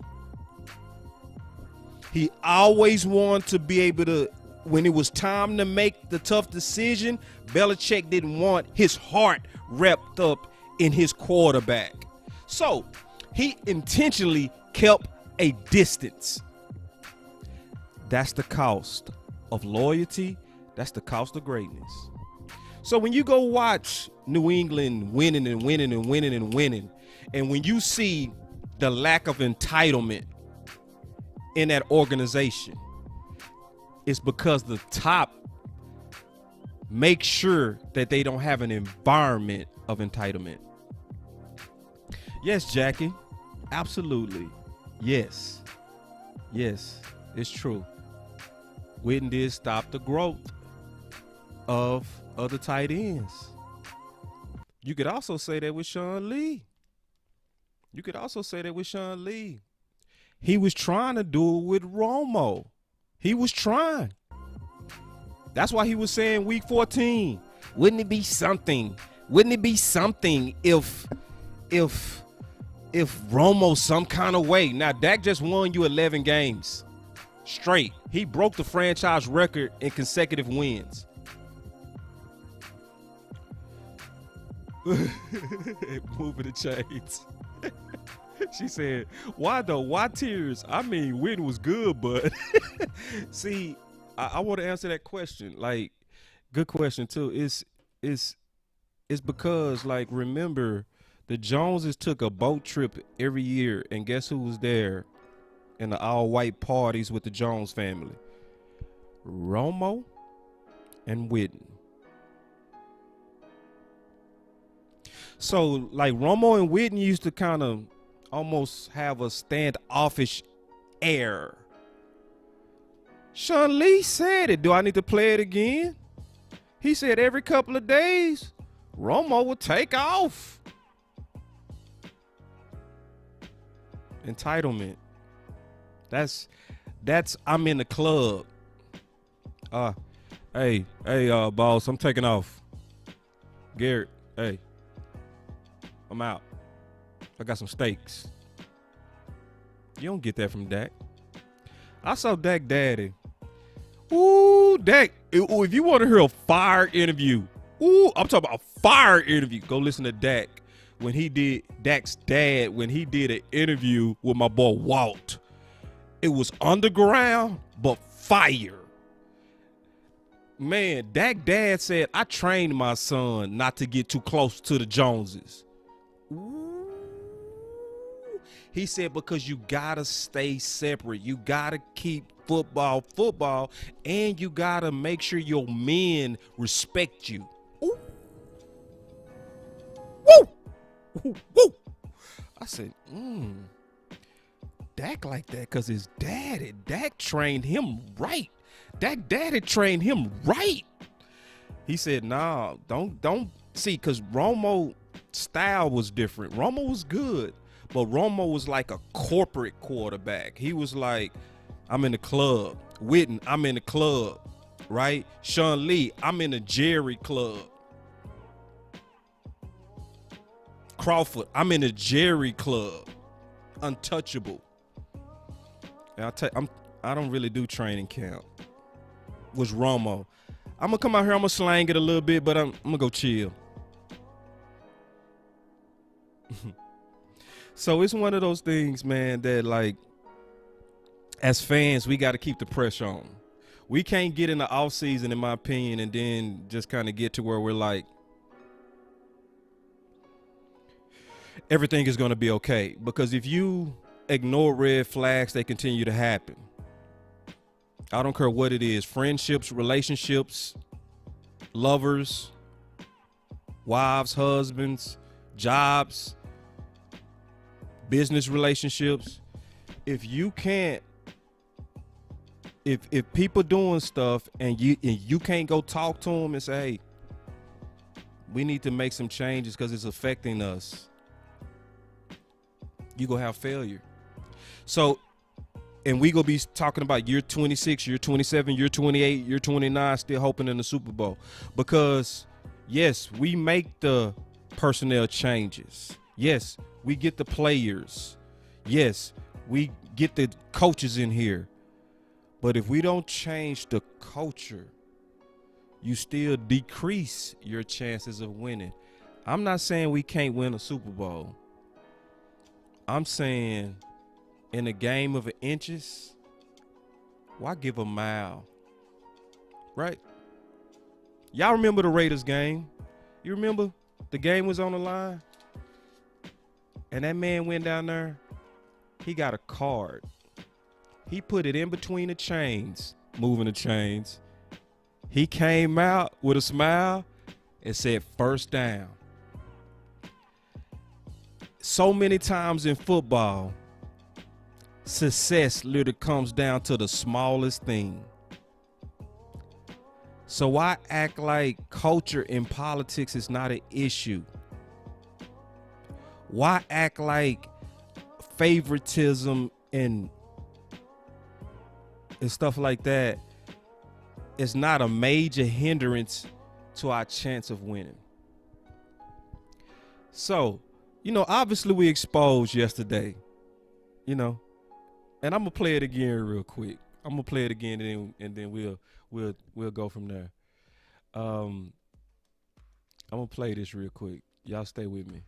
He always wanted to be able to, when it was time to make the tough decision, Belichick didn't want his heart wrapped up in his quarterback. So he intentionally kept a distance. That's the cost of loyalty. That's the cost of greatness. So when you go watch New England winning and winning and winning and winning, and when you see the lack of entitlement in that organization, it's because the top make sure that they don't have an environment of entitlement. Yes, Jackie, absolutely. Yes, it's true. Witten did stop the growth of other tight ends. You could also say that with Sean Lee. He was trying to do it with Romo. He was trying. That's why he was saying week 14, wouldn't it be something? Wouldn't it be something if Romo some kind of way? Now, Dak just won you 11 games straight. He broke the franchise record in consecutive wins. Moving the chains. She said, why though? Why tears? I mean, Witten was good, but see, I want to answer that question. Like, good question too. It's because, like, remember, the Joneses took a boat trip every year, and guess who was there in the all-white parties with the Jones family? Romo and Witten. So, like, Romo and Witten used to kind of almost have a standoffish air Sean Lee said it. Do I need to play it again? He said every couple of days, Romo will take off. Entitlement. That's I'm in the club. Hey, boss, I'm taking off. Garrett, hey, I'm out. I got some steaks. You don't get that from Dak. I saw Dak Daddy. Ooh, Dak. Ooh, if you want to hear a fire interview, I'm talking about a fire interview. Go listen to Dak Dak's dad when he did an interview with my boy Walt. It was underground, but fire. Man, Dak dad said, I trained my son not to get too close to the Joneses. Ooh. He said, because you got to stay separate. You got to keep football, and you got to make sure your men respect you. Ooh. Woo! Woo! Woo! I said, Dak like that because his daddy. Dak trained him right. Dak daddy trained him right. He said, nah, don't see, because Romo style was different. Romo was good, but Romo was like a corporate quarterback. He was like, I'm in the club. Witten, I'm in the club, right? Sean Lee, I'm in the Jerry club. Crawford, I'm in the Jerry club. Untouchable. And I don't really do training camp. Was Romo. I'm gonna come out here, I'm gonna slang it a little bit, but I'm gonna go chill. So it's one of those things, man, that like as fans, we got to keep the pressure on. We can't get in the off season, in my opinion, and then just kind of get to where we're like, everything is going to be okay. Because if you ignore red flags, they continue to happen. I don't care what it is, friendships, relationships, lovers, wives, husbands, jobs, business relationships. If you can't, if people doing stuff and you can't go talk to them and say, hey, we need to make some changes because it's affecting us, you gonna have failure. So, and we gonna be talking about year 26, year 27, year 28, year 29, still hoping in the Super Bowl. Because yes, we make the personnel changes. Yes, we get the players. Yes, we get the coaches in here. But if we don't change the culture, you still decrease your chances of winning. I'm not saying we can't win a Super Bowl. I'm saying in a game of inches, why give a mile? Right? Y'all remember the Raiders game? You remember the game was on the line? And that man went down there. He got a card. He put it in between the chains, moving the chains. He came out with a smile and said, first down. So many times in football, success literally comes down to the smallest thing. So why act like culture in politics is not an issue? Why act like favoritism and stuff like that is not a major hindrance to our chance of winning? So, obviously we exposed yesterday, and I'm gonna play it again real quick. I'm gonna play it again and then we'll go from there. I'm gonna play this real quick. Y'all stay with me.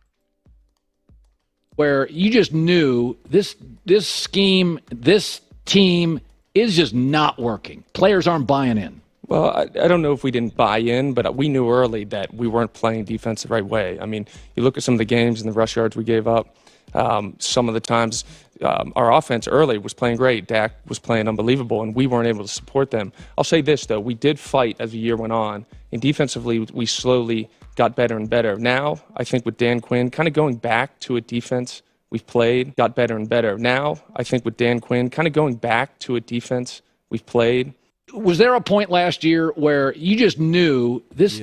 Where you just knew this scheme, this team is just not working. Players aren't buying in. Well, I don't know if we didn't buy in, but we knew early that we weren't playing defense the right way. I mean, you look at some of the games and the rush yards we gave up. Some of the times our offense early was playing great. Dak was playing unbelievable, and we weren't able to support them. I'll say this, though. We did fight as the year went on, and defensively we slowly got better and better. Now, I think with Dan Quinn kind of going back to a defense we've played, got better and better. Now, I think with Dan Quinn kind of going back to a defense we've We've played. Was there a point last year where you just knew this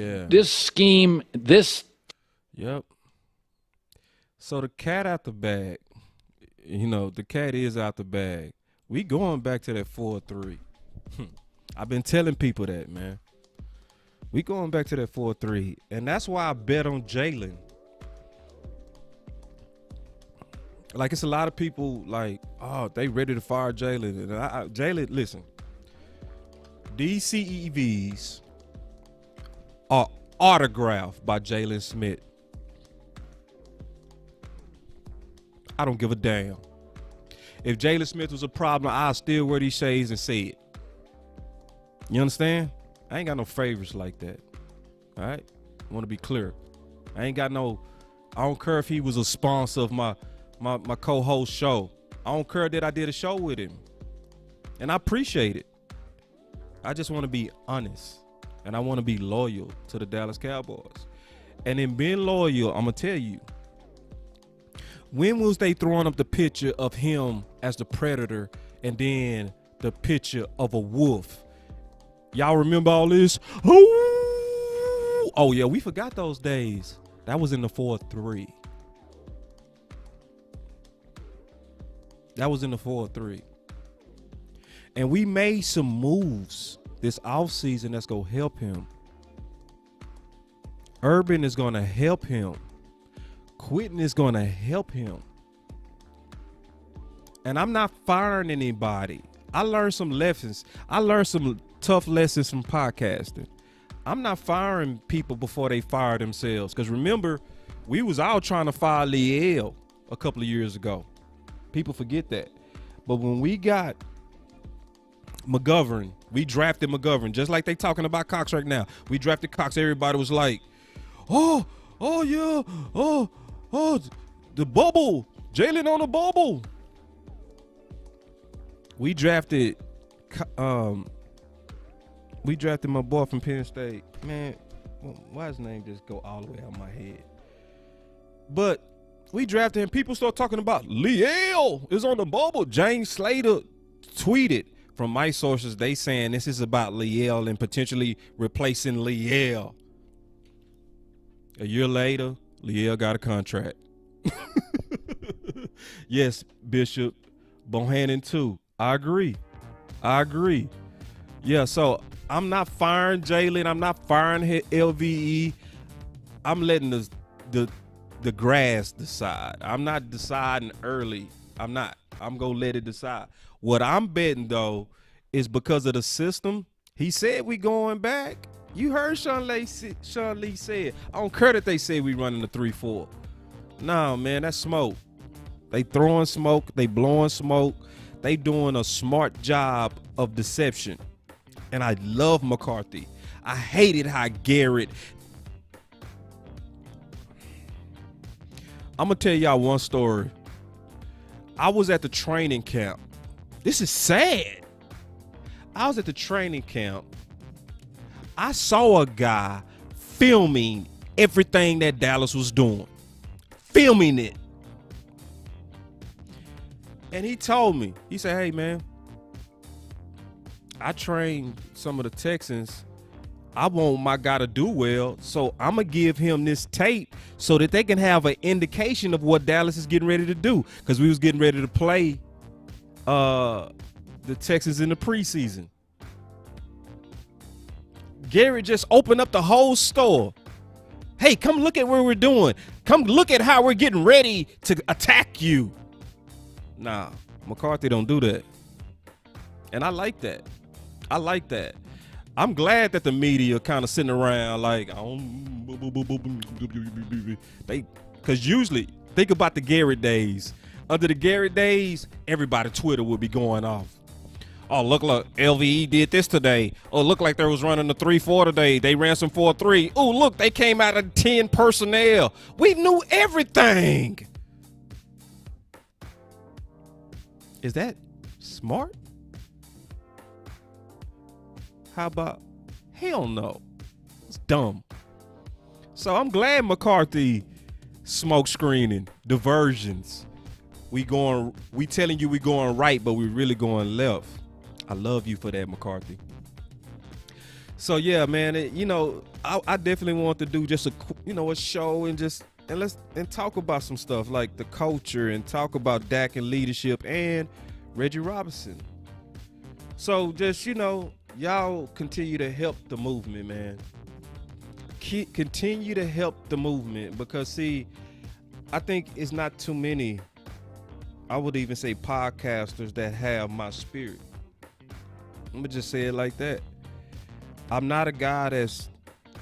scheme, this? Yep. So the cat out the bag, the cat is out the bag. We going back to that 4-3. I've been telling people that, man. We going back to that 4-3, and that's why I bet on Jalen. Like, it's a lot of people like, oh, they ready to fire Jalen. And Jalen, listen, these CEVs are autographed by Jalen Smith. I don't give a damn. If Jalen Smith was a problem, I'll still wear these shades and say it. You understand? I ain't got no favorites like that. All right? I want to be clear. I don't care if he was a sponsor of my co-host show. I don't care that I did a show with him. And I appreciate it. I just want to be honest. And I want to be loyal to the Dallas Cowboys. And in being loyal, I'm going to tell you, when was they throwing up the picture of him as the predator and then the picture of a wolf? Y'all remember all this? Oh yeah, we forgot those days. That was in the 4-3. That was in the 4-3. And we made some moves this offseason that's going to help him. Urban is going to help him. Quitting is going to help him. And I'm not firing anybody. I learned some lessons. I learned some tough lessons from podcasting. I'm not firing people before they fire themselves. Because remember, we was out trying to fire Liel a couple of years ago. People forget that. But when we got McGovern, we drafted McGovern, just like they talking about Cox right now. We drafted Cox. Everybody was like, oh yeah, oh, the bubble, Jalen on the bubble. We drafted my boy from Penn State. Man, why his name just go all the way out of my head? But we drafted him. People start talking about Liel is on the bubble. James Slater tweeted from my sources. They saying this is about Liel and potentially replacing Liel. A year later, Liel got a contract. Yes, Bishop. Bohannon too. I agree. Yeah, so I'm not firing Jalen. I'm not firing LVE. I'm letting the grass decide. I'm not deciding early. I'm not. I'm going to let it decide. What I'm betting, though, is because of the system. He said we going back. You heard Sean Lee said, I don't care that they say we running the 3-4. No, man, that's smoke. They throwing smoke. They blowing smoke. They doing a smart job of deception. And I love McCarthy. I hated how Garrett. I'm going to tell y'all one story. I was at the training camp. This is sad. I was at the training camp. I saw a guy filming everything that Dallas was doing. Filming it. And he told me, he said, hey, man, I trained some of the Texans. I want my guy to do well, so I'm going to give him this tape so that they can have an indication of what Dallas is getting ready to do, because we was getting ready to play the Texans in the preseason. Gary just opened up the whole store. Hey, come look at what we're doing. Come look at how we're getting ready to attack you. Nah, McCarthy don't do that. And I like that. I like that. I'm glad that the media kind of sitting around like, because usually, think about the Garrett days. Under the Garrett days, everybody Twitter would be going off. Oh, look, LVE did this today. Oh, look like they was running the 3-4 today. They ran some 4-3. Oh, look, they came out of 10 personnel. We knew everything. Is that smart? How about, hell no. It's dumb. So I'm glad McCarthy smoke screening, diversions. We telling you we going right, but we really going left. I love you for that, McCarthy. So yeah, man, I definitely want to do just a show and let's talk about some stuff like the culture and talk about Dak and leadership and Reggie Robinson. So just y'all continue to help the movement, man. Continue to help the movement because see, I think it's not too many. I would even say podcasters that have my spirit. I'm gonna just say it like that. I'm not a guy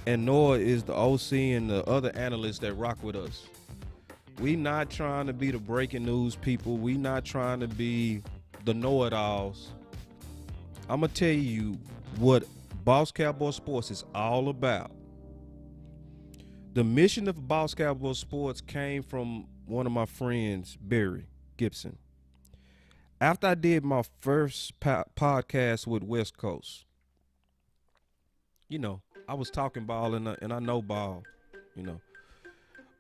and nor is the OC and the other analysts that rock with us. We not trying to be the breaking news people. We not trying to be the know-it-alls. I'm gonna tell you what Boss Cowboy Sports is all about. The mission of Boss Cowboy Sports came from one of my friends, Barry Gibson. After I did my first podcast with West Coast, I was talking ball and I know ball,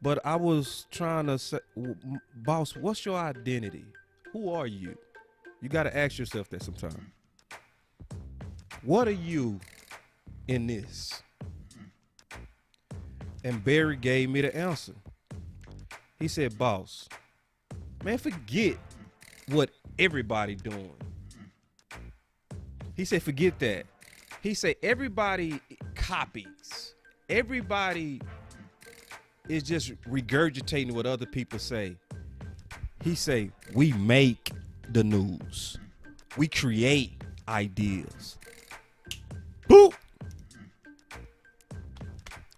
But I was trying to say, boss, what's your identity? Who are you? You got to ask yourself that sometime. What are you in this? And Barry gave me the answer. He said, boss, man, forget what everybody doing. He said, forget that. He said, everybody copies. Everybody is just regurgitating what other people say. He say, we make the news. We create ideas. Boop.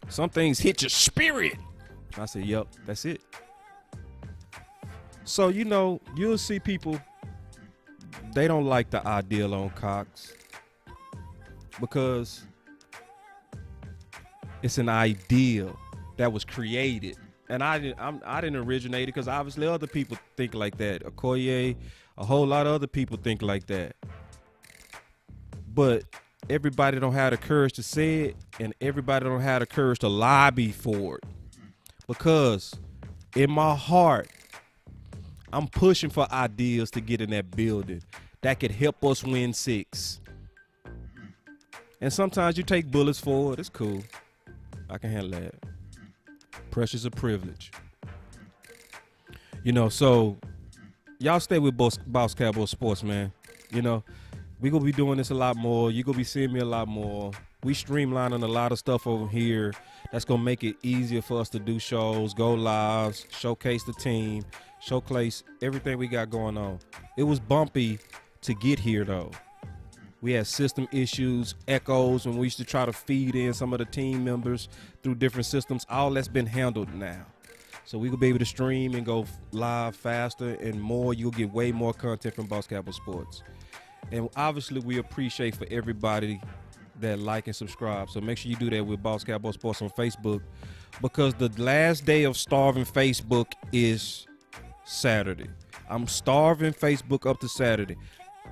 Some things hit your spirit. I said, yep, that's it. So, you'll see people, they don't like the ideal on Cox because it's an ideal that was created. And I didn't originate it because obviously other people think like that. Okoye, a whole lot of other people think like that. But everybody don't have the courage to say it, and everybody don't have the courage to lobby for it. Because in my heart, I'm pushing for ideas to get in that building that could help us win 6. And sometimes you take bullets for it. It's cool. I can handle that. Pressure's a privilege. So y'all stay with Boss Cowboy Sports, man. We gonna be doing this a lot more. You gonna be seeing me a lot more. We streamlining a lot of stuff over here. That's gonna make it easier for us to do shows, go lives, showcase the team, showcase everything we got going on. It was bumpy to get here though. We had system issues, echoes when we used to try to feed in some of the team members through different systems. All that's been handled now. So we will be able to stream and go live faster and more. You'll get way more content from Boss Cowboy Sports. And obviously we appreciate for everybody that like and subscribe. So make sure you do that with Boss Cowboy Sports on Facebook, because the last day of starving Facebook is Saturday. I'm starving Facebook up to Saturday.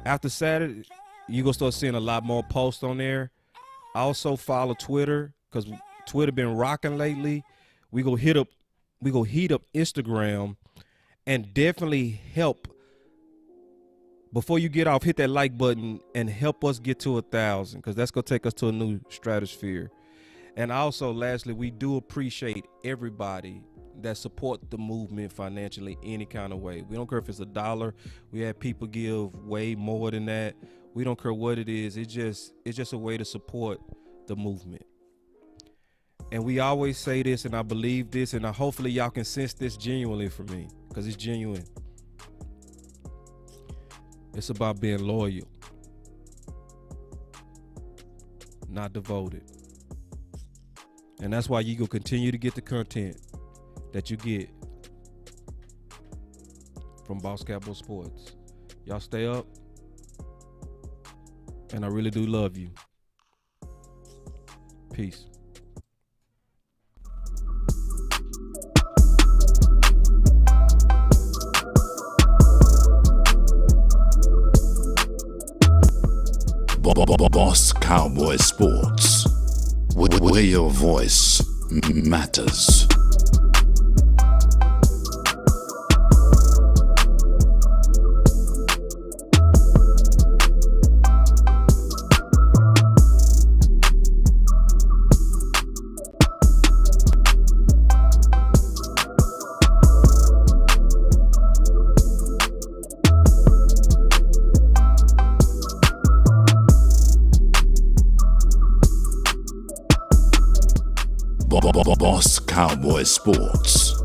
After Saturday, you're going to start seeing a lot more posts on there. Also follow Twitter, because Twitter been rocking lately. We go heat up Instagram, and definitely help. Before you get off, hit that like button and help us get to 1,000, because that's going to take us to a new stratosphere. And also, lastly, we do appreciate everybody that support the movement financially any kind of way. We don't care if it's $1. We have people give way more than that. We don't care what it is. It's just a way to support the movement. And we always say this, and I believe this, and hopefully y'all can sense this genuinely from me, because it's genuine. It's about being loyal, not devoted. And that's why you go continue to get the content that you get from Boss Cowboy Sports. Y'all stay up, and I really do love you. Peace. Boss Cowboy Sports, where your voice matters. Boss Cowboy Sports.